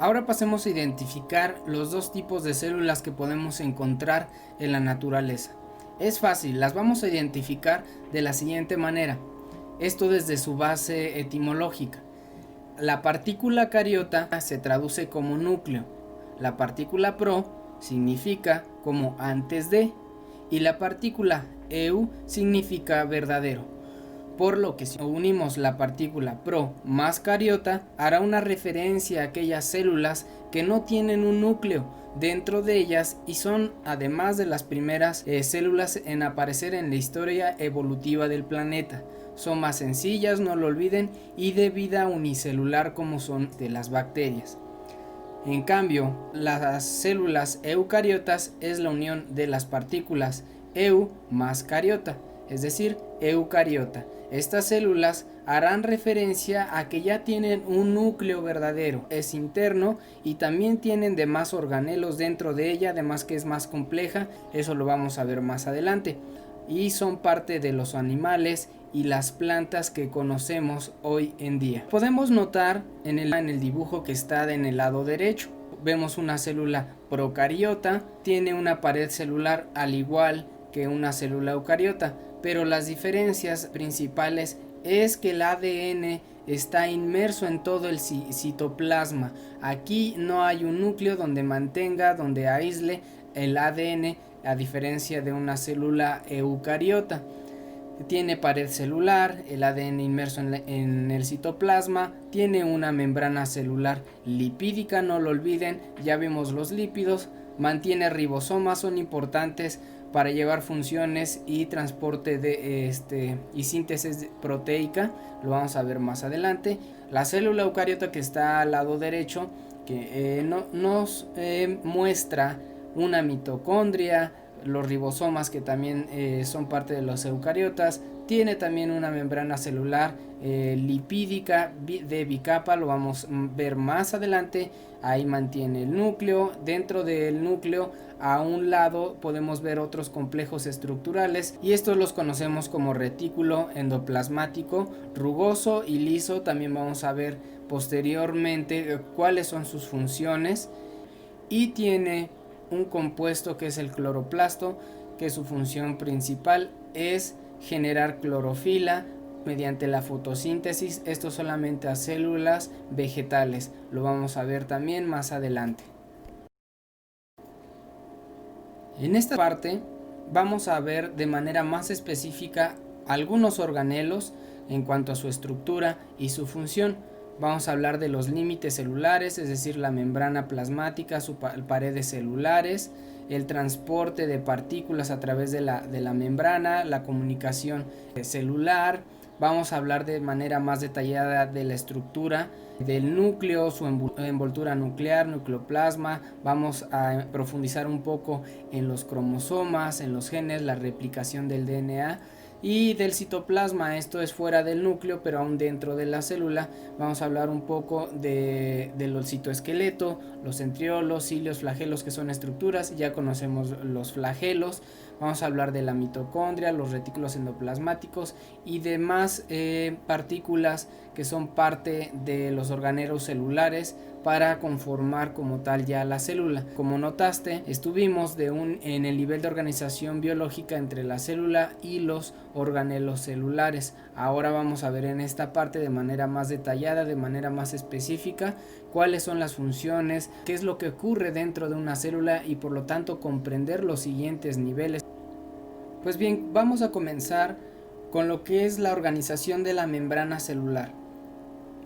Ahora pasemos a identificar los dos tipos de células que podemos encontrar en la naturaleza. Es fácil, las vamos a identificar de la siguiente manera. Esto desde su base etimológica. La partícula cariota se traduce como núcleo, la partícula pro significa como antes de, y la partícula eu significa verdadero. Por lo que si unimos la partícula pro más cariota, hará una referencia a aquellas células que no tienen un núcleo dentro de ellas y son además de las primeras células en aparecer en la historia evolutiva del planeta. Son más sencillas, no lo olviden, y de vida unicelular como son de las bacterias. En cambio, las células eucariotas es la unión de las partículas eu más cariota, es decir, eucariota. Estas células harán referencia a que ya tienen un núcleo verdadero, es interno y también tienen demás organelos dentro de ella, además que es más compleja, eso lo vamos a ver más adelante. Y son parte de los animales y las plantas que conocemos hoy en día. Podemos notar en el dibujo que está en el lado derecho. Vemos una célula procariota, tiene una pared celular al igual que una célula eucariota, pero las diferencias principales es que el ADN está inmerso en todo el citoplasma. Aquí no hay un núcleo donde mantenga, donde aísle el ADN, a diferencia de una célula eucariota. Tiene pared celular, el ADN inmerso en el citoplasma, tiene una membrana celular lipídica, no lo olviden, ya vimos los lípidos, mantiene ribosomas, son importantes para llevar funciones y transporte de y síntesis proteica, lo vamos a ver más adelante. La célula eucariota que está al lado derecho, que nos muestra una mitocondria, los ribosomas que también son parte de los eucariotas, tiene también una membrana celular lipídica de bicapa, lo vamos a ver más adelante. Ahí mantiene el núcleo, dentro del núcleo a un lado podemos ver otros complejos estructurales y estos los conocemos como retículo endoplasmático rugoso y liso. También vamos a ver posteriormente cuáles son sus funciones, y tiene un compuesto que es el cloroplasto, que su función principal es generar clorofila mediante la fotosíntesis, esto solamente a células vegetales, lo vamos a ver también más adelante. En esta parte vamos a ver de manera más específica algunos organelos en cuanto a su estructura y su función. Vamos a hablar de los límites celulares, es decir, la membrana plasmática, sus paredes celulares, el transporte de partículas a través de la membrana, la comunicación celular. Vamos a hablar de manera más detallada de la estructura del núcleo, su envoltura nuclear, nucleoplasma. Vamos a profundizar un poco en los cromosomas, en los genes, la replicación del DNA y del citoplasma. Esto es fuera del núcleo, pero aún dentro de la célula. Vamos a hablar un poco del citoesqueleto, los centriolos, cilios, flagelos, que son estructuras. Ya conocemos los flagelos. Vamos a hablar de la mitocondria, los retículos endoplasmáticos y demás partículas que son parte de los organelos celulares para conformar como tal ya la célula. Como notaste, estuvimos en el nivel de organización biológica entre la célula y los organelos celulares. Ahora vamos a ver en esta parte de manera más detallada, de manera más específica, cuáles son las funciones, qué es lo que ocurre dentro de una célula y por lo tanto comprender los siguientes niveles. Pues bien, vamos a comenzar con lo que es la organización de la membrana celular.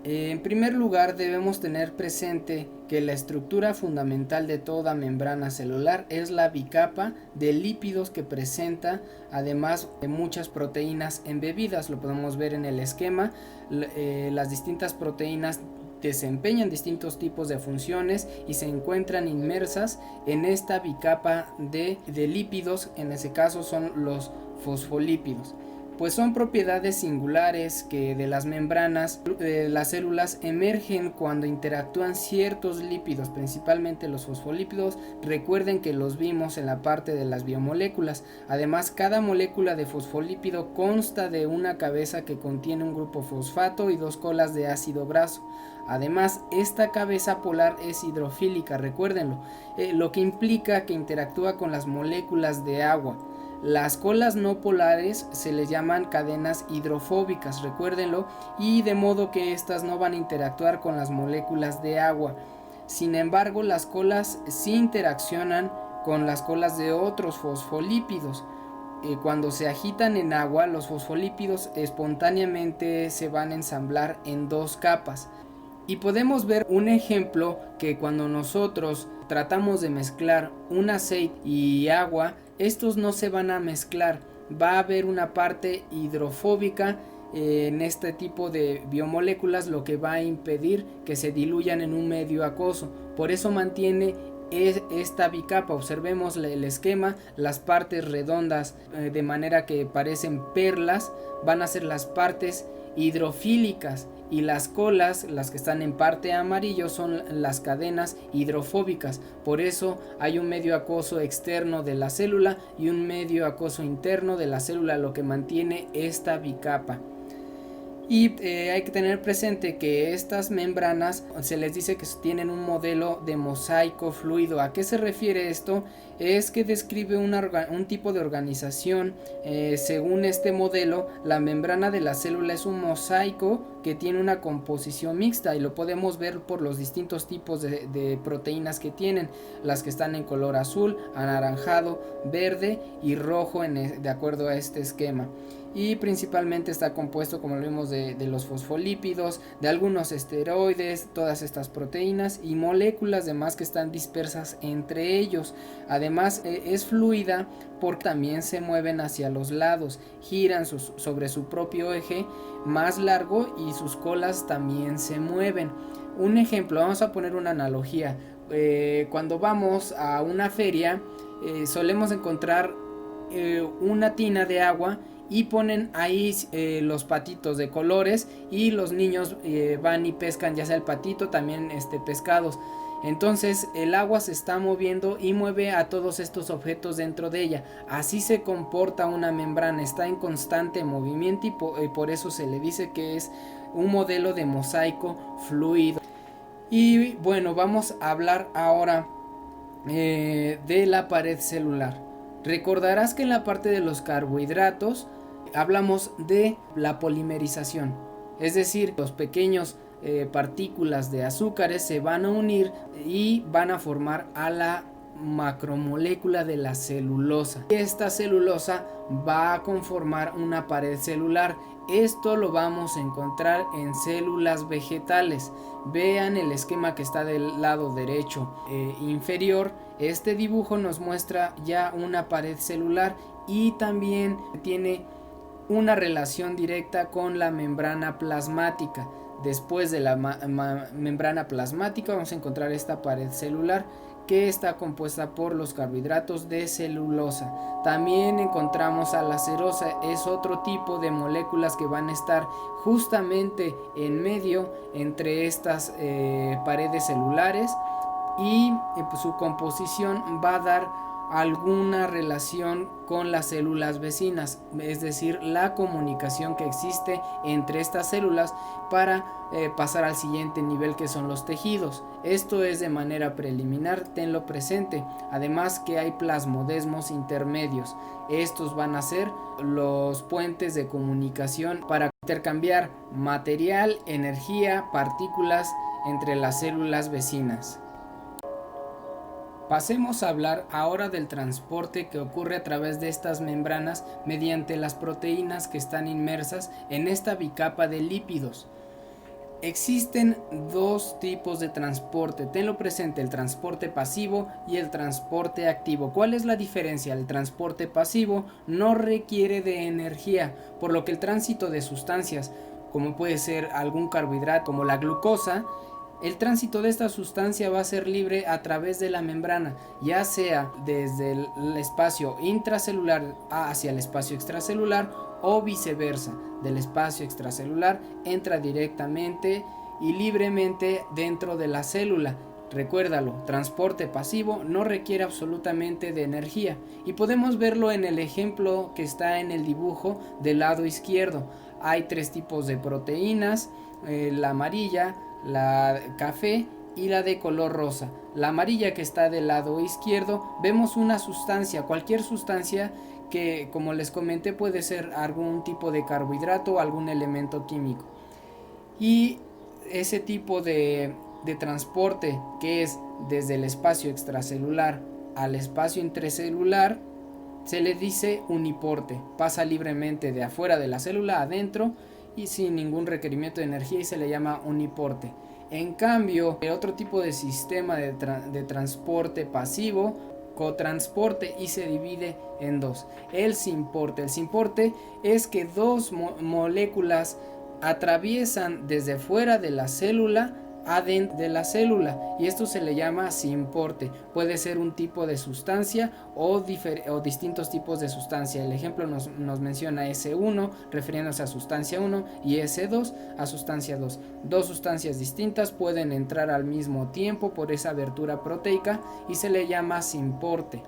En primer lugar, debemos tener presente que la estructura fundamental de toda membrana celular es la bicapa de lípidos que presenta, además de muchas proteínas embebidas. Lo podemos ver en el esquema. Las distintas proteínas desempeñan distintos tipos de funciones y se encuentran inmersas en esta bicapa de lípidos. En ese caso son los fosfolípidos. pues son propiedades singulares que de las membranas de las células emergen cuando interactúan ciertos lípidos, principalmente los fosfolípidos. Recuerden que los vimos en la parte de las biomoléculas. Además, cada molécula de fosfolípido consta de una cabeza que contiene un grupo fosfato y 2 colas de ácido graso. Además, esta cabeza polar es hidrofílica, recuérdenlo, lo que implica que interactúa con las moléculas de agua. Las colas no polares se les llaman cadenas hidrofóbicas, recuérdenlo, y de modo que estas no van a interactuar con las moléculas de agua. Sin embargo, las colas sí interaccionan con las colas de otros fosfolípidos. Cuando se agitan en agua, los fosfolípidos espontáneamente se van a ensamblar en 2 capas. Y podemos ver un ejemplo que cuando nosotros tratamos de mezclar un aceite y agua, estos no se van a mezclar. Va a haber una parte hidrofóbica en este tipo de biomoléculas, lo que va a impedir que se diluyan en un medio acuoso. Por eso mantiene esta bicapa. Observemos el esquema. Las partes redondas de manera que parecen perlas van a ser las partes hidrofílicas, y las colas, las que están en parte amarillo, son las cadenas hidrofóbicas. Por eso hay un medio acuoso externo de la célula y un medio acuoso interno de la célula, lo que mantiene esta bicapa. Y hay que tener presente que estas membranas se les dice que tienen un modelo de mosaico fluido. ¿A qué se refiere esto? Es que describe un tipo de organización. Según este modelo, la membrana de la célula es un mosaico que tiene una composición mixta, y lo podemos ver por los distintos tipos de proteínas que tienen, las que están en color azul, anaranjado, verde y rojo de acuerdo a este esquema. Y principalmente está compuesto, como lo vimos, de los fosfolípidos, de algunos esteroides, todas estas proteínas y moléculas demás que están dispersas entre ellos. Además es fluida porque también se mueven hacia los lados, giran sobre su propio eje más largo y sus colas también se mueven. Un ejemplo, vamos a poner una analogía. Cuando vamos a una feria solemos encontrar una tina de agua y ponen ahí los patitos de colores, y los niños van y pescan ya sea el patito, también pescados. Entonces el agua se está moviendo y mueve a todos estos objetos dentro de ella. Así se comporta una membrana, está en constante movimiento, y por eso se le dice que es un modelo de mosaico fluido. Y bueno, vamos a hablar ahora de la pared celular. Recordarás que en la parte de los carbohidratos hablamos de la polimerización, es decir, los pequeños partículas de azúcares se van a unir y van a formar a la macromolécula de la celulosa. Esta celulosa va a conformar una pared celular. Esto lo vamos a encontrar en células vegetales. Vean el esquema que está del lado derecho inferior. Este dibujo nos muestra ya una pared celular y también tiene una relación directa con la membrana plasmática. Después de la membrana plasmática vamos a encontrar esta pared celular, que está compuesta por los carbohidratos de celulosa. También encontramos a la cerosa, es otro tipo de moléculas que van a estar justamente en medio entre estas paredes celulares, y pues su composición va a dar alguna relación con las células vecinas, es decir, la comunicación que existe entre estas células para pasar al siguiente nivel, que son los tejidos. Esto es de manera preliminar, tenlo presente. Además que hay plasmodesmos intermedios. Estos van a ser los puentes de comunicación para intercambiar material, energía, partículas entre las células vecinas. Pasemos a hablar ahora del transporte que ocurre a través de estas membranas mediante las proteínas que están inmersas en esta bicapa de lípidos. Existen 2 tipos de transporte, tenlo presente: el transporte pasivo y el transporte activo. ¿Cuál es la diferencia? El transporte pasivo no requiere de energía, por lo que el tránsito de sustancias, como puede ser algún carbohidrato como la glucosa, el tránsito de esta sustancia va a ser libre a través de la membrana, ya sea desde el espacio intracelular hacia el espacio extracelular o viceversa, del espacio extracelular entra directamente y libremente dentro de la célula. Recuérdalo, transporte pasivo no requiere absolutamente de energía y podemos verlo en el ejemplo que está en el dibujo del lado izquierdo. Hay tres tipos de proteínas, la amarilla, la café y la de color rosa. La amarilla, que está del lado izquierdo, vemos una sustancia, cualquier sustancia que, como les comenté, puede ser algún tipo de carbohidrato o algún elemento químico. Y ese tipo de transporte, que es desde el espacio extracelular al espacio intracelular, se le dice uniporte. Pasa libremente de afuera de la célula adentro y sin ningún requerimiento de energía, y se le llama uniporte. En cambio, el otro tipo de sistema de transporte pasivo, cotransporte, y se divide en dos: el simporte. El simporte es que dos moléculas atraviesan desde fuera de la célula adentro de la célula, y esto se le llama simporte. Puede ser un tipo de sustancia o distintos tipos de sustancia. El ejemplo nos menciona S1 refiriéndose a sustancia 1 y S2 a sustancia 2. Dos sustancias distintas pueden entrar al mismo tiempo por esa abertura proteica y se le llama simporte.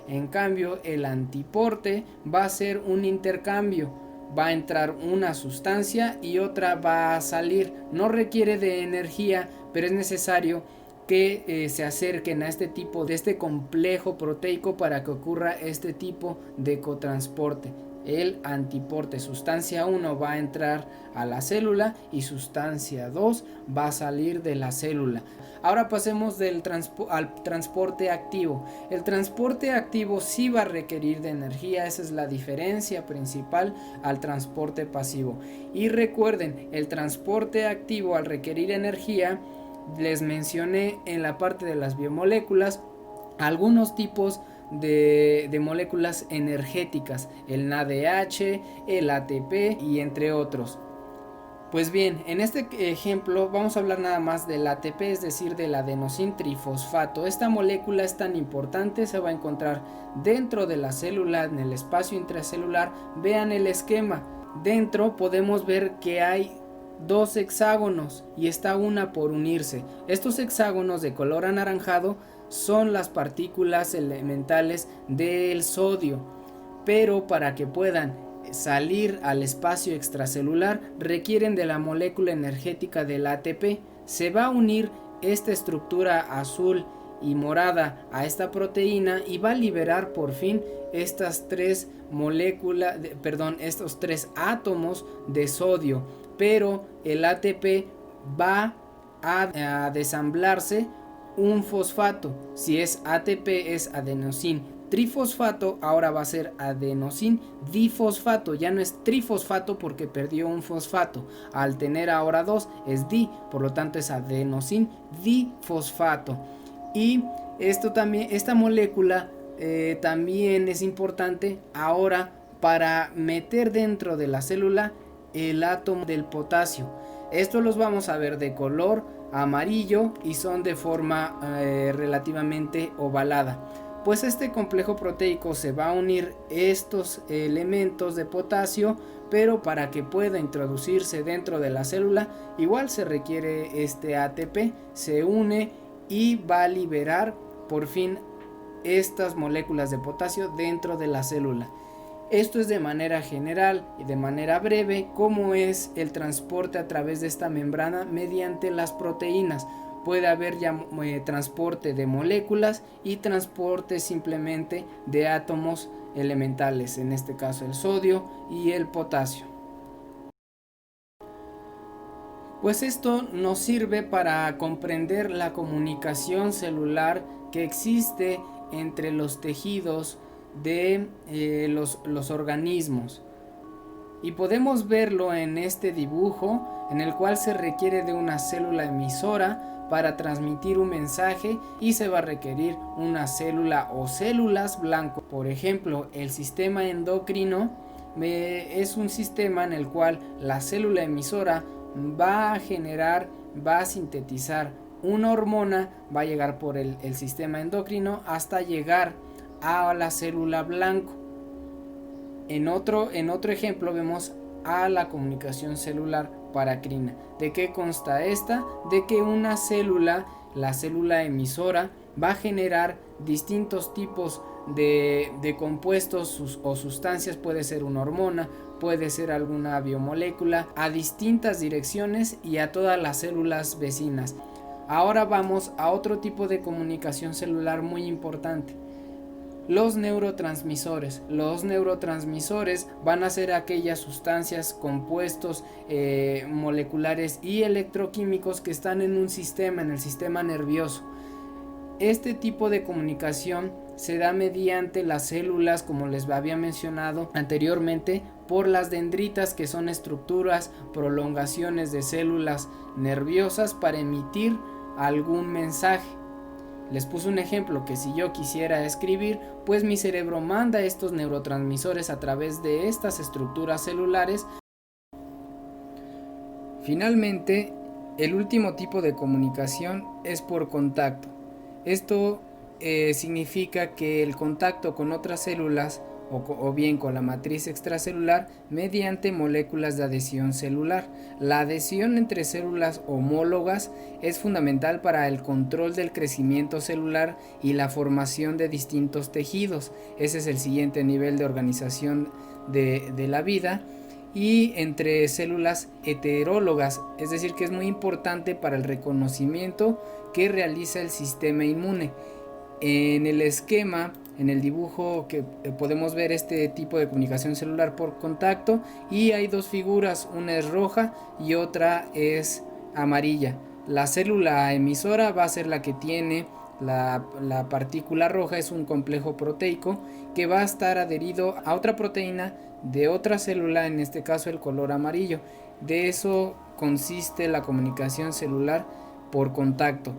En cambio, el antiporte va a ser un intercambio. Va a entrar una sustancia y otra va a salir. No requiere de energía, pero es necesario que se acerquen a este complejo proteico para que ocurra este tipo de cotransporte. El antiporte, sustancia 1 va a entrar a la célula y sustancia 2 va a salir de la célula. Ahora pasemos al transporte activo. El transporte activo sí va a requerir de energía, esa es la diferencia principal al transporte pasivo. Y recuerden, el transporte activo, al requerir energía, les mencioné en la parte de las biomoléculas algunos tipos de moléculas energéticas: el NADH, el ATP y entre otros. Pues bien, en este ejemplo vamos a hablar nada más del ATP, es decir, del adenosín trifosfato. Esta molécula es tan importante, se va a encontrar dentro de la célula, en el espacio intracelular. Vean el esquema. Dentro podemos ver que hay dos hexágonos y está una por unirse. Estos hexágonos de color anaranjado son las partículas elementales del sodio, pero para que puedan salir al espacio extracelular requieren de la molécula energética del ATP. Se va a unir esta estructura azul y morada a esta proteína y va a liberar por fin estas tres estos tres átomos de sodio, pero el ATP va a desamblarse un fosfato. Si es ATP, es adenosín trifosfato, ahora va a ser adenosín difosfato. Ya no es trifosfato porque perdió un fosfato. Al tener ahora dos es di, por lo tanto es adenosín difosfato. Y esta molécula también es importante ahora para meter dentro de la célula el átomo del potasio. Estos los vamos a ver de color amarillo y son de forma relativamente ovalada. Pues este complejo proteico se va a unir estos elementos de potasio, pero para que pueda introducirse dentro de la célula igual se requiere este ATP. Se une y va a liberar por fin estas moléculas de potasio dentro de la célula. Esto es de manera general y de manera breve cómo es el transporte a través de esta membrana mediante las proteínas. Puede haber ya transporte de moléculas y transporte simplemente de átomos elementales, en este caso el sodio y el potasio. Pues esto nos sirve para comprender la comunicación celular que existe entre los tejidos de los organismos, y podemos verlo en este dibujo en el cual se requiere de una célula emisora para transmitir un mensaje y se va a requerir una célula o células blanco. Por ejemplo, el sistema endocrino es un sistema en el cual la célula emisora va a sintetizar una hormona, va a llegar por el sistema endocrino hasta llegar a la célula blanco. En otro ejemplo vemos a la comunicación celular paracrina. ¿De qué consta esta? De que una célula, la célula emisora, va a generar distintos tipos de compuestos o sustancias, puede ser una hormona, puede ser alguna biomolécula, a distintas direcciones y a todas las células vecinas. Ahora vamos a otro tipo de comunicación celular muy importante. Los neurotransmisores. Los neurotransmisores van a ser aquellas sustancias, compuestos moleculares y electroquímicos que están en un sistema, en el sistema nervioso. Este tipo de comunicación se da mediante las células, como les había mencionado anteriormente, por las dendritas, que son estructuras, prolongaciones de células nerviosas para emitir algún mensaje. Les puse un ejemplo que si yo quisiera escribir, pues mi cerebro manda estos neurotransmisores a través de estas estructuras celulares. Finalmente, el último tipo de comunicación es por contacto. Esto significa que el contacto con otras células o bien con la matriz extracelular mediante moléculas de adhesión celular. La adhesión entre células homólogas es fundamental para el control del crecimiento celular y la formación de distintos tejidos. Ese es el siguiente nivel de organización de la vida. Y entre células heterólogas, es decir, que es muy importante para el reconocimiento que realiza el sistema inmune. En el esquema, en el dibujo, que podemos ver este tipo de comunicación celular por contacto, y hay dos figuras, una es roja y otra es amarilla. La célula emisora va a ser la que tiene la partícula roja, es un complejo proteico que va a estar adherido a otra proteína de otra célula, en este caso el color amarillo. De eso consiste la comunicación celular por contacto.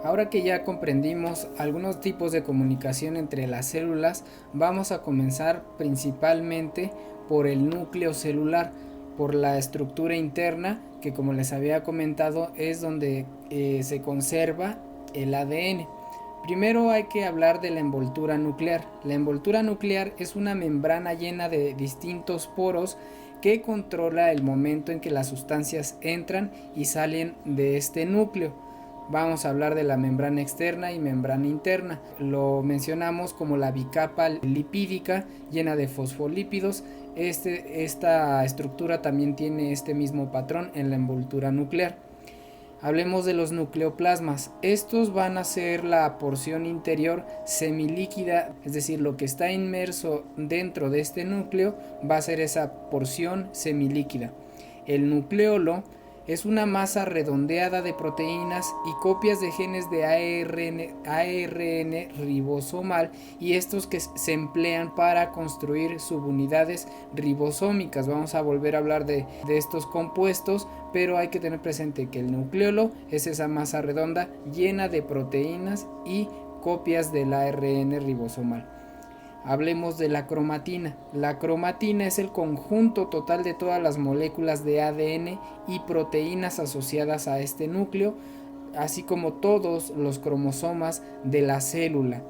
Ahora que ya comprendimos algunos tipos de comunicación entre las células, vamos a comenzar principalmente por el núcleo celular, por la estructura interna, que como les había comentado es donde se conserva el ADN. Primero hay que hablar de la envoltura nuclear. La envoltura nuclear es una membrana llena de distintos poros que controla el momento en que las sustancias entran y salen de este núcleo. Vamos a hablar de la membrana externa y membrana interna. Lo mencionamos como la bicapa lipídica llena de fosfolípidos. Esta estructura también tiene este mismo patrón en la envoltura nuclear. Hablemos de los nucleoplasmas. Estos van a ser la porción interior semilíquida, es decir, lo que está inmerso dentro de este núcleo va a ser esa porción semilíquida. El nucleolo es una masa redondeada de proteínas y copias de genes de ARN ribosomal, y estos que se emplean para construir subunidades ribosómicas. Vamos a volver a hablar de estos compuestos, pero hay que tener presente que el nucleolo es esa masa redonda llena de proteínas y copias del ARN ribosomal. Hablemos de la cromatina. La cromatina es el conjunto total de todas las moléculas de ADN y proteínas asociadas a este núcleo, así como todos los cromosomas de la célula.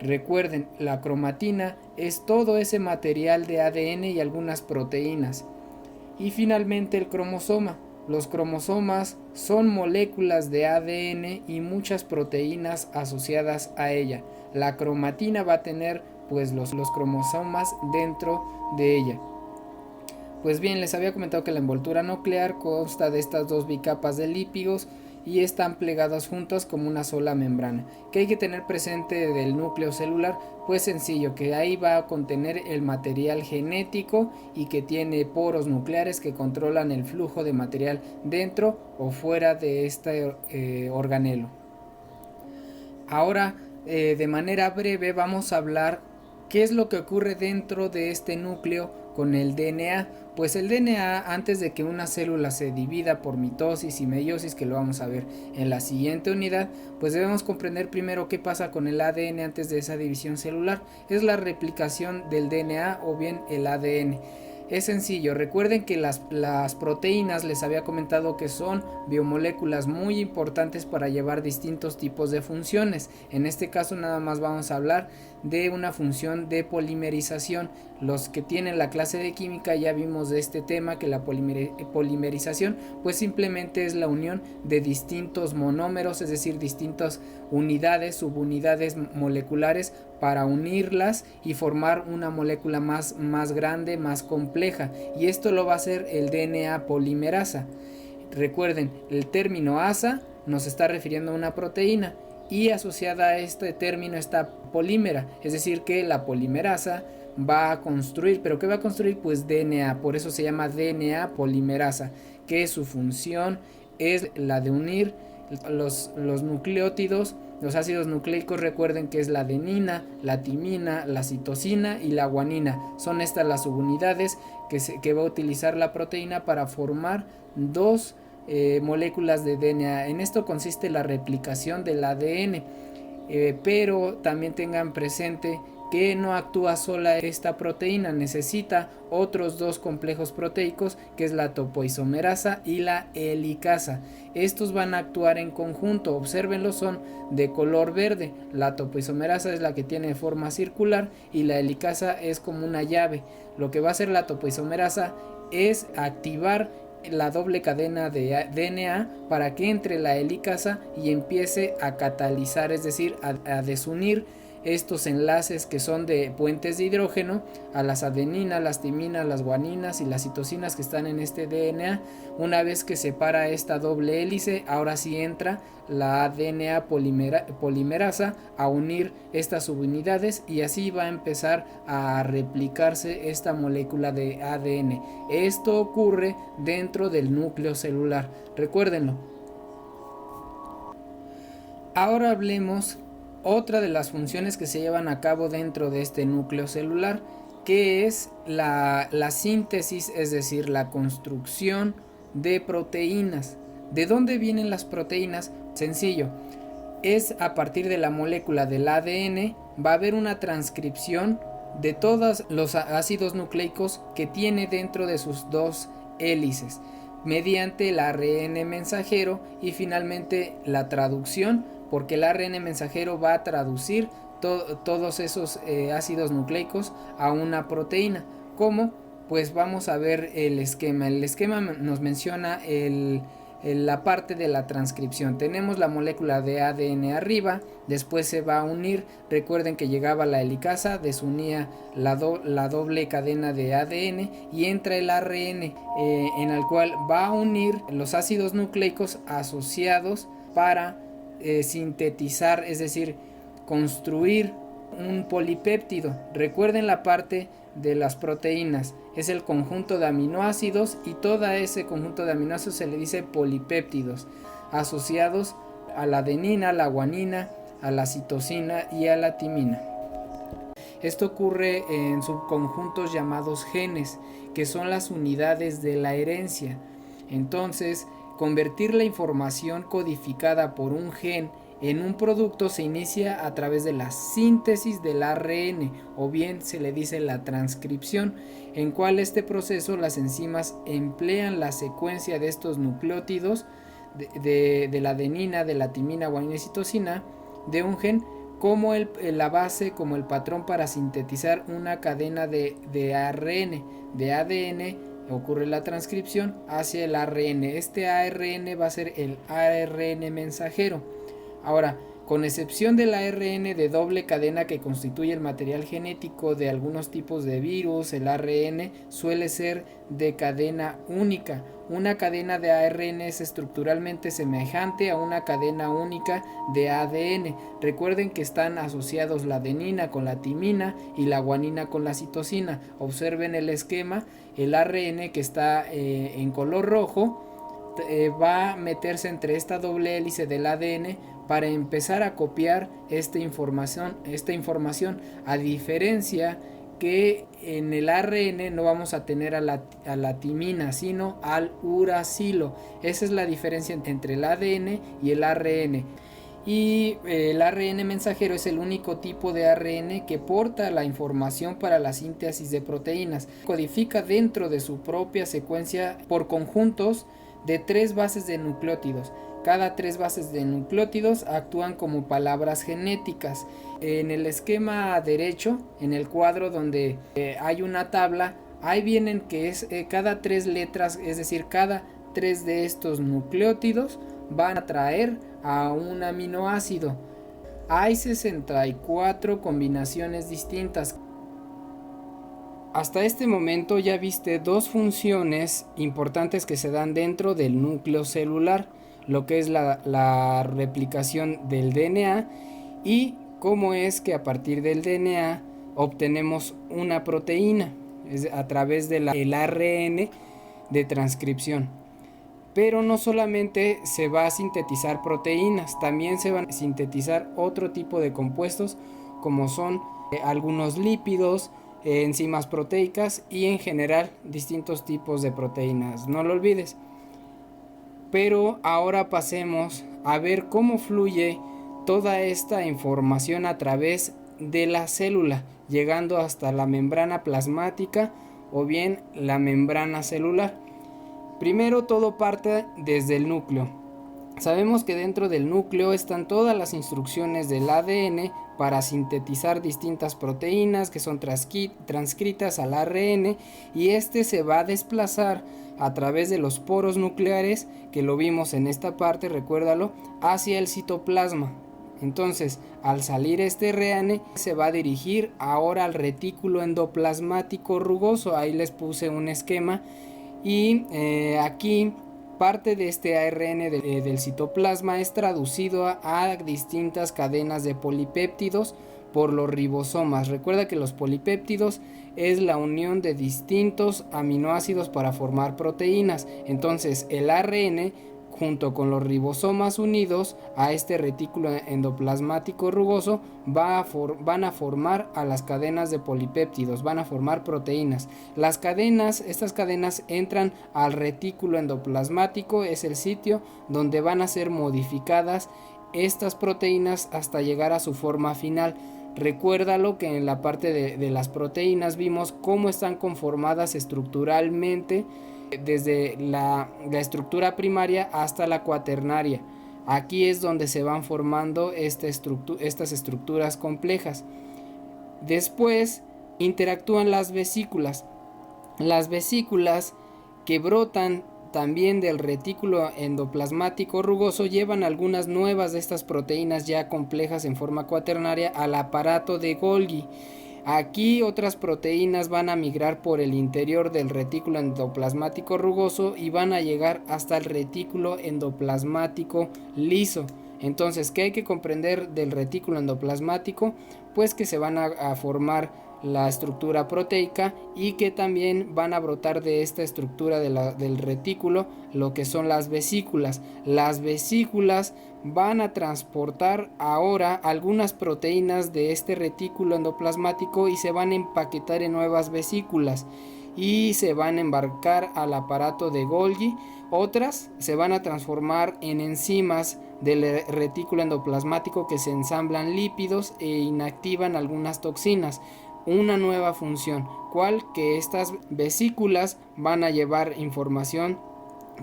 Recuerden, la cromatina es todo ese material de ADN y algunas proteínas. Y finalmente el cromosoma. Los cromosomas son moléculas de ADN y muchas proteínas asociadas a ella. La cromatina va a tener pues los cromosomas dentro de ella. Pues bien, les había comentado que la envoltura nuclear consta de estas dos bicapas de lípidos y están plegadas juntas como una sola membrana. ¿Qué hay que tener presente del núcleo celular? Pues sencillo, que ahí va a contener el material genético y que tiene poros nucleares que controlan el flujo de material dentro o fuera de este organelo. Ahora, de manera breve, vamos a hablar qué es lo que ocurre dentro de este núcleo con el DNA. Pues el DNA, antes de que una célula se divida por mitosis y meiosis, que lo vamos a ver en la siguiente unidad, pues debemos comprender primero qué pasa con el ADN antes de esa división celular. Es la replicación del DNA o bien el ADN. Es sencillo, recuerden que las proteínas les había comentado que son biomoléculas muy importantes para llevar distintos tipos de funciones. En este caso nada más vamos a hablar de una función de polimerización. Los que tienen la clase de química ya vimos de este tema, que la polimerización pues simplemente es la unión de distintos monómeros, es decir, distintas unidades, subunidades moleculares para unirlas y formar una molécula más grande, más compleja, y esto lo va a hacer el DNA polimerasa. Recuerden, el término asa nos está refiriendo a una proteína y asociada a este término está polímera, es decir que la polimerasa va a construir, ¿pero qué va a construir? Pues DNA, por eso se llama DNA polimerasa, que su función es la de unir los nucleótidos, los ácidos nucleicos. Recuerden que es la adenina, la timina, la citosina y la guanina. Son estas las subunidades que va a utilizar la proteína para formar dos moléculas de DNA. En esto consiste la replicación del ADN, pero también tengan presente que no actúa sola esta proteína, necesita otros dos complejos proteicos, que es la topoisomerasa y la helicasa. Estos van a actuar en conjunto, obsérvenlo, son de color verde. La topoisomerasa es la que tiene forma circular y la helicasa es como una llave. Lo que va a hacer la topoisomerasa es activar la doble cadena de DNA para que entre la helicasa y empiece a catalizar, es decir, a desunir estos enlaces que son de puentes de hidrógeno a las adeninas, las timinas, las guaninas y las citosinas que están en este DNA. Una vez que separa esta doble hélice, ahora sí entra la DNA polimerasa a unir estas subunidades y así va a empezar a replicarse esta molécula de ADN. Esto ocurre dentro del núcleo celular, recuérdenlo. Ahora hablemos otra de las funciones que se llevan a cabo dentro de este núcleo celular, que es la síntesis, es decir, la construcción de proteínas. ¿De dónde vienen las proteínas? Sencillo, es a partir de la molécula del ADN, va a haber una transcripción de todos los ácidos nucleicos que tiene dentro de sus dos hélices, mediante el ARN mensajero, y finalmente la traducción, porque el ARN mensajero va a traducir todos esos ácidos nucleicos a una proteína. ¿Cómo? Pues vamos a ver el esquema. El esquema nos menciona la parte de la transcripción. Tenemos la molécula de ADN arriba, después se va a unir. Recuerden que llegaba la helicasa, desunía la doble cadena de ADN y entra el ARN en el cual va a unir los ácidos nucleicos asociados para sintetizar, es decir, construir un polipéptido. Recuerden la parte de las proteínas, es el conjunto de aminoácidos y todo ese conjunto de aminoácidos se le dice polipéptidos, asociados a la adenina, a la guanina, a la citosina y a la timina. Esto ocurre en subconjuntos llamados genes, que son las unidades de la herencia. Entonces, convertir la información codificada por un gen en un producto se inicia a través de la síntesis del ARN, o bien se le dice la transcripción, en cual este proceso las enzimas emplean la secuencia de estos nucleótidos de la adenina, de la timina, guanina y citosina de un gen como la base, como el patrón para sintetizar una cadena de ARN, de ADN. Ocurre la transcripción hacia el ARN. Este ARN va a ser el ARN mensajero. Ahora, con excepción del ARN de doble cadena que constituye el material genético de algunos tipos de virus, el ARN suele ser de cadena única. Una cadena de ARN es estructuralmente semejante a una cadena única de ADN. Recuerden que están asociados la adenina con la timina y la guanina con la citosina. Observen el esquema. El ARN que está en color rojo va a meterse entre esta doble hélice del ADN para empezar a copiar esta información, a diferencia que en el ARN no vamos a tener a la timina, sino al uracilo. Esa es la diferencia entre el ADN y el ARN. y el ARN mensajero es el único tipo de ARN que porta la información para la síntesis de proteínas. Codifica dentro de su propia secuencia por conjuntos de 3 bases de nucleótidos. Cada 3 bases de nucleótidos actúan como palabras genéticas. En el esquema derecho, en el cuadro donde hay una tabla, ahí vienen que es cada 3 letras, es decir, cada 3 de estos nucleótidos van a traer a un aminoácido. Hay 64 combinaciones distintas. Hasta este momento ya viste 2 funciones importantes que se dan dentro del núcleo celular, lo que es la replicación del DNA y cómo es que a partir del DNA obtenemos una proteína a través del ARN de transcripción. Pero no solamente se va a sintetizar proteínas, también se van a sintetizar otro tipo de compuestos como son algunos lípidos, enzimas proteicas y en general distintos tipos de proteínas, no lo olvides. Pero ahora pasemos a ver cómo fluye toda esta información a través de la célula, llegando hasta la membrana plasmática o bien la membrana celular. Primero todo parte desde el núcleo. Sabemos que dentro del núcleo están todas las instrucciones del ADN para sintetizar distintas proteínas que son transcritas al ARN y este se va a desplazar a través de los poros nucleares, que lo vimos en esta parte, recuérdalo, hacia el citoplasma. Entonces, al salir este RNA se va a dirigir ahora al retículo endoplasmático rugoso. Ahí les puse un esquema y aquí parte de este ARN del citoplasma es traducido a distintas cadenas de polipéptidos por los ribosomas. Recuerda que los polipéptidos es la unión de distintos aminoácidos para formar proteínas. Entonces el ARN junto con los ribosomas unidos a este retículo endoplasmático rugoso van a formar a las cadenas de polipéptidos, van a formar proteínas. Estas cadenas entran al retículo endoplasmático, es el sitio donde van a ser modificadas estas proteínas hasta llegar a su forma final. Recuérdalo que en la parte de las proteínas vimos cómo están conformadas estructuralmente desde la estructura primaria hasta la cuaternaria. Aquí es donde se van formando estas estructuras complejas. Después interactúan las vesículas. Las vesículas que brotan también del retículo endoplasmático rugoso llevan algunas nuevas de estas proteínas ya complejas en forma cuaternaria al aparato de Golgi. Aquí otras proteínas van a migrar por el interior del retículo endoplasmático rugoso y van a llegar hasta el retículo endoplasmático liso. Entonces, ¿qué hay que comprender del retículo endoplasmático? Pues que se van a formar la estructura proteica y que también van a brotar de esta estructura del retículo lo que son las vesículas. Las vesículas van a transportar ahora algunas proteínas de este retículo endoplasmático y se van a empaquetar en nuevas vesículas y se van a embarcar al aparato de Golgi. Otras se van a transformar en enzimas del retículo endoplasmático que se ensamblan lípidos e inactivan algunas toxinas. Una nueva función, cual que estas vesículas van a llevar información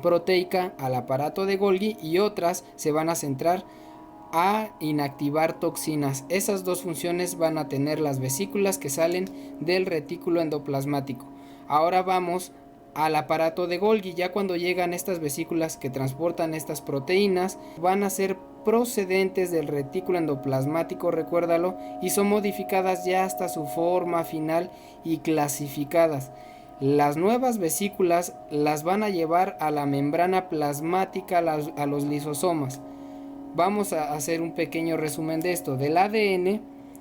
proteica al aparato de Golgi y otras se van a centrar a inactivar toxinas. Esas dos funciones van a tener las vesículas que salen del retículo endoplasmático. Ahora vamos al aparato de Golgi. Ya cuando llegan estas vesículas que transportan estas proteínas van a ser procedentes del retículo endoplasmático, recuérdalo, y son modificadas ya hasta su forma final y clasificadas. Las nuevas vesículas las van a llevar a la membrana plasmática, a los lisosomas. Vamos a hacer un pequeño resumen de esto. Del ADN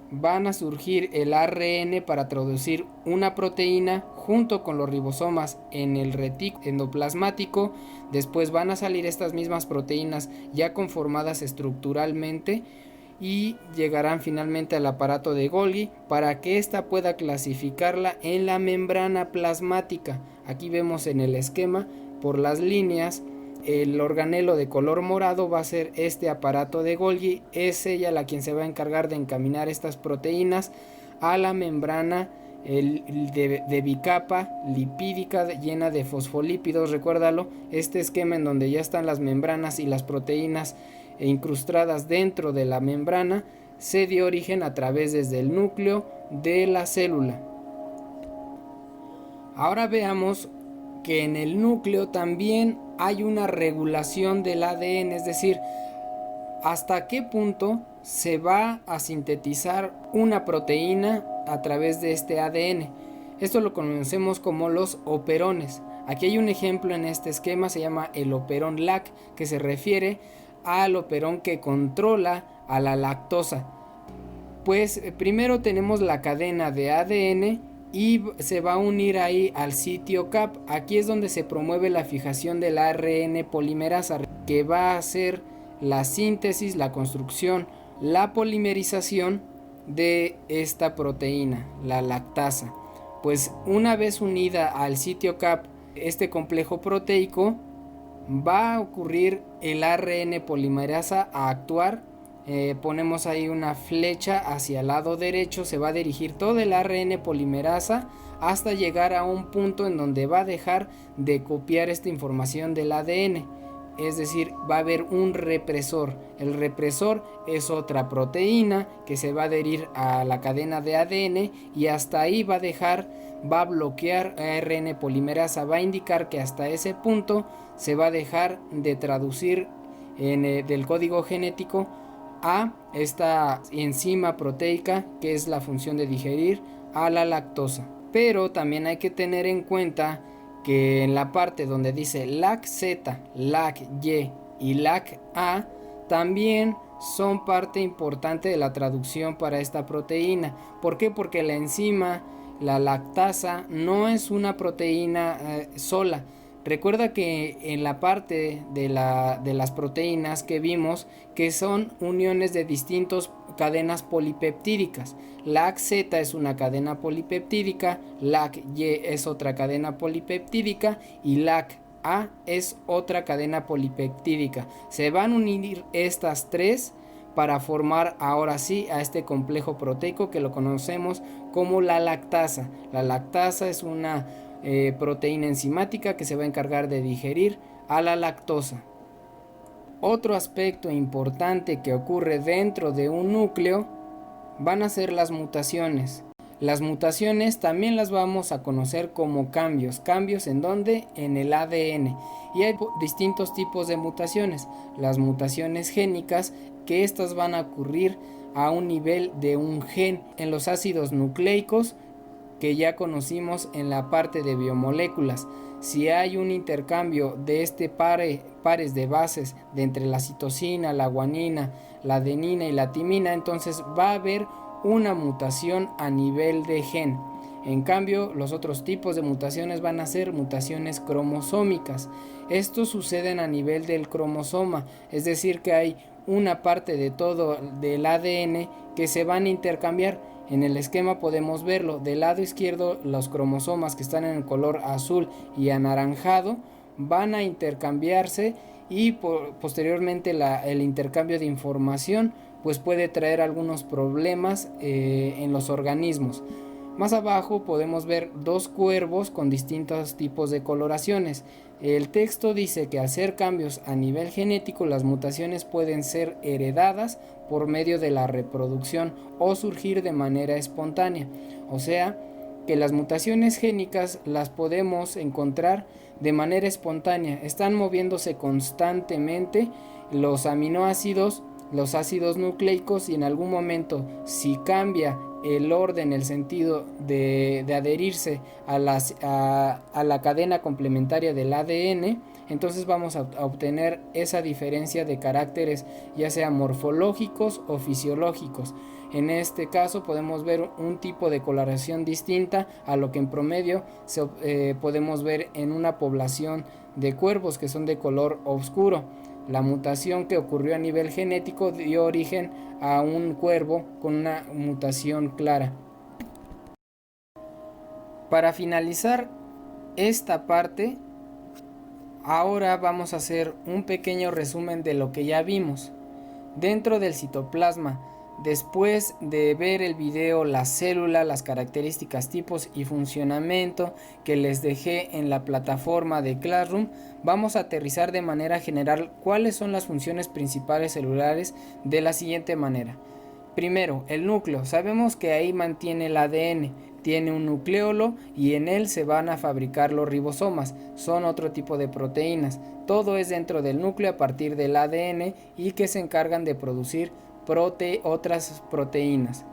van a surgir el ARN para traducir una proteína junto con los ribosomas en el retículo endoplasmático. Después van a salir estas mismas proteínas ya conformadas estructuralmente y llegarán finalmente al aparato de Golgi para que ésta pueda clasificarla en la membrana plasmática. Aquí vemos en el esquema por las líneas el organelo de color morado va a ser este aparato de Golgi. Es ella la quien se va a encargar de encaminar estas proteínas a la membrana de bicapa lipídica llena de fosfolípidos. Recuérdalo, este esquema en donde ya están las membranas y las proteínas incrustadas dentro de la membrana se dio origen a través desde el núcleo de la célula. Ahora veamos que en el núcleo también hay una regulación del ADN, es decir, hasta qué punto se va a sintetizar una proteína a través de este ADN. Esto lo conocemos como los operones. Aquí hay un ejemplo en este esquema, se llama el operón LAC, que se refiere al operón que controla a la lactosa. Pues primero tenemos la cadena de ADN y se va a unir ahí al sitio CAP. Aquí es donde se promueve la fijación del ARN polimerasa, que va a hacer la síntesis, la construcción, la polimerización de esta proteína, la lactasa. Pues una vez unida al sitio CAP este complejo proteico, va a ocurrir el ARN polimerasa a actuar. Ponemos ahí una flecha hacia el lado derecho, se va a dirigir todo el ARN polimerasa hasta llegar a un punto en donde va a dejar de copiar esta información del ADN. Es decir, va a haber un represor. El represor es otra proteína que se va a adherir a la cadena de ADN y hasta ahí va a bloquear ARN polimerasa, va a indicar que hasta ese punto se va a dejar de traducir del código genético a esta enzima proteica que es la función de digerir a la lactosa. Pero también hay que tener en cuenta que en la parte donde dice LAC-Z, LAC-Y y LAC-A también son parte importante de la traducción para esta proteína. ¿Por qué? Porque la enzima, la lactasa, no es una proteína sola. Recuerda que en la parte de las proteínas que vimos que son uniones de distintas cadenas polipeptídicas. LAC-Z es una cadena polipeptídica, LAC-Y es otra cadena polipeptídica y LAC-A es otra cadena polipeptídica. Se van a unir estas tres para formar ahora sí a este complejo proteico que lo conocemos como la lactasa. La lactasa es una proteína enzimática que se va a encargar de digerir a la lactosa. Otro aspecto importante que ocurre dentro de un núcleo van a ser las mutaciones. Las mutaciones también las vamos a conocer como cambios. ¿Cambios en dónde? En el ADN. Y hay distintos tipos de mutaciones. Las mutaciones génicas, que estas van a ocurrir a un nivel de un gen. En los ácidos nucleicos, que ya conocimos en la parte de biomoléculas. Si hay un intercambio de pares de bases de entre la citosina, la guanina, la adenina y la timina, entonces va a haber una mutación a nivel de gen. En cambio, los otros tipos de mutaciones van a ser mutaciones cromosómicas. Estos suceden a nivel del cromosoma, es decir que hay una parte de todo del ADN que se van a intercambiar. En el esquema podemos verlo. Del lado izquierdo, los cromosomas que están en el color azul y anaranjado van a intercambiarse y posteriormente el intercambio de información pues puede traer algunos problemas en los organismos. Más abajo podemos ver dos cuervos con distintos tipos de coloraciones. El texto dice que al hacer cambios a nivel genético, las mutaciones pueden ser heredadas por medio de la reproducción o surgir de manera espontánea. O sea, que las mutaciones génicas las podemos encontrar de manera espontánea. Están moviéndose constantemente los aminoácidos, los ácidos nucleicos, y en algún momento, si cambia el orden, el sentido de adherirse a la cadena complementaria del ADN, entonces vamos a obtener esa diferencia de caracteres, ya sea morfológicos o fisiológicos. En este caso podemos ver un tipo de coloración distinta a lo que en promedio podemos ver en una población de cuervos que son de color oscuro. La mutación que ocurrió a nivel genético dio origen a un cuervo con una mutación clara. Para finalizar esta parte, Ahora vamos a hacer un pequeño resumen de lo que ya vimos. Dentro del citoplasma, después de ver el video La célula, las características, tipos y funcionamiento que les dejé en la plataforma de Classroom, vamos a aterrizar de manera general cuáles son las funciones principales celulares de la siguiente manera. Primero, el núcleo. Sabemos que ahí mantiene el ADN, tiene un nucleolo y en él se van a fabricar los ribosomas, son otro tipo de proteínas. Todo es dentro del núcleo a partir del ADN y que se encargan de producir otras proteínas.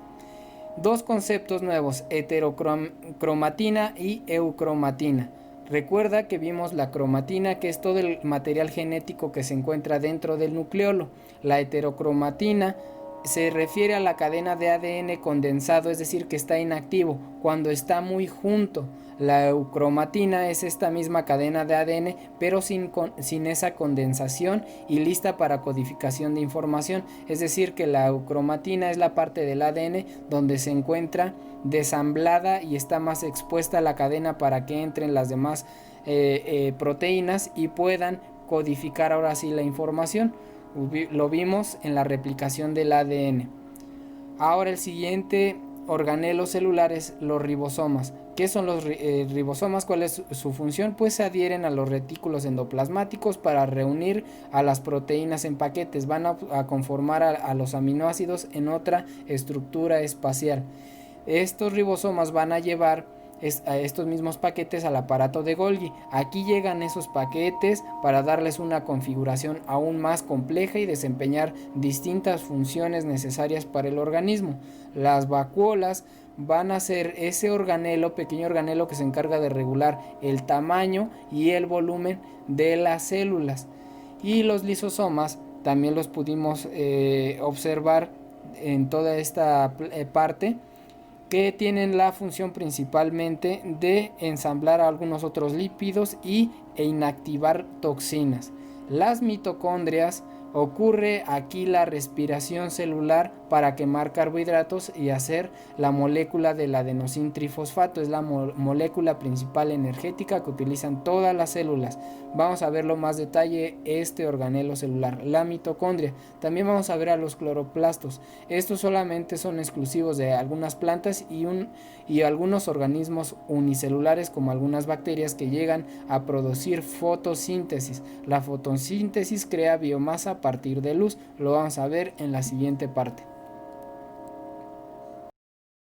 Dos conceptos nuevos, heterocromatina y eucromatina. Recuerda que vimos la cromatina, que es todo el material genético que se encuentra dentro del nucleolo. La heterocromatina se refiere a la cadena de ADN condensado, es decir, que está inactivo, cuando está muy junto. La eucromatina es esta misma cadena de ADN, pero sin esa condensación y lista para codificación de información. Es decir, que la eucromatina es la parte del ADN donde se encuentra desamblada y está más expuesta a la cadena para que entren las demás proteínas y puedan codificar ahora sí la información. Lo vimos en la replicación del ADN. Ahora el siguiente organelo celular es los ribosomas. ¿Qué son los ribosomas? ¿Cuál es su función? Pues se adhieren a los retículos endoplasmáticos para reunir a las proteínas en paquetes. Van a conformar a los aminoácidos en otra estructura espacial. Estos ribosomas van a llevar a estos mismos paquetes al aparato de Golgi. Aquí llegan esos paquetes para darles una configuración aún más compleja y desempeñar distintas funciones necesarias para el organismo. Las vacuolas van a ser ese organelo, pequeño organelo que se encarga de regular el tamaño y el volumen de las células. Y los lisosomas también los pudimos observar en toda esta parte, que tienen la función principalmente de ensamblar algunos otros lípidos e inactivar toxinas. Las mitocondrias, ocurre aquí la respiración celular para quemar carbohidratos y hacer la molécula del adenosín trifosfato. Es la molécula principal energética que utilizan todas las células. Vamos a verlo más detalle este organelo celular, la mitocondria. También vamos a ver a los cloroplastos. Estos solamente son exclusivos de algunas plantas y algunos organismos unicelulares, como algunas bacterias que llegan a producir fotosíntesis. La fotosíntesis crea biomasa a partir de luz. Lo vamos a ver en la siguiente parte.